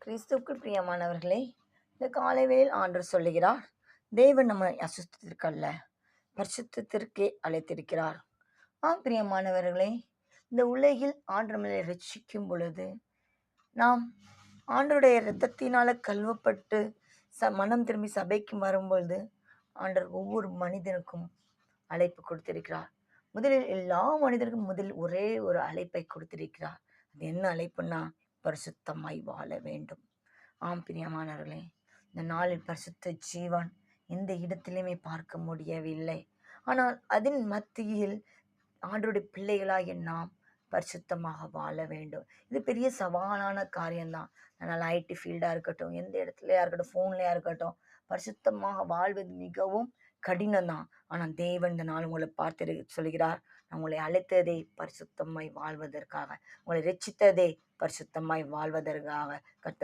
கிறிஸ்துவுக்குள் பிரியமானவர்களே, இந்த காலை வேளையில் ஆண்டவர் சொல்லுகிறார், தேவன் நம்மை அசுத்தத்திற்கல்ல பரிசுத்தத்திற்கே அழைத்திருக்கிறார். பிரியமானவர்களே, இந்த உலகில் ஆண்டவர் நம்மளை ரட்சிக்கும் பொழுது நாம் ஆண்டவருடைய இரத்தத்தினால கழுவப்பட்டு மனம் திரும்பி சபைக்கு வரும்பொழுது ஆண்டவர் ஒவ்வொரு மனிதனுக்கும் அழைப்பு கொடுத்திருக்கிறார். முதலில் எல்லா மனிதருக்கும் ஒரே ஒரு அழைப்பை கொடுத்திருக்கிறார். அது என்ன அழைப்புன்னா, பரிசுத்தமாய் வாழ வேண்டும். பிரியமானவர்களே, இந்த நாளில் பரிசுத்த ஜீவன் எந்த இடத்திலுமே பார்க்க முடியவில்லை. ஆனால் அதன் மத்தியில் ஆண்டவருடைய பிள்ளைகளாகிய நாம் பரிசுத்தமாக வாழ வேண்டும். இது பெரிய சவாலான காரியம்தான். அதனால் ஐடி ஃபீல்டாக இருக்கட்டும், எந்த இடத்துலையா இருக்கட்டும், ஃபோன்லையா இருக்கட்டும், பரிசுத்தமாக வாழ்வது மிகவும் கடினம் தான். ஆனால் தேவன் இந்த நாள் உங்களை பார்த்து சொல்கிறார், நான் உங்களை அழைத்ததே பரிசுத்தமாய் வாழ்வதற்காக, உங்களை ரட்சித்ததே பரிசுத்தமாய் வாழ்வதற்காக. கர்த்தர்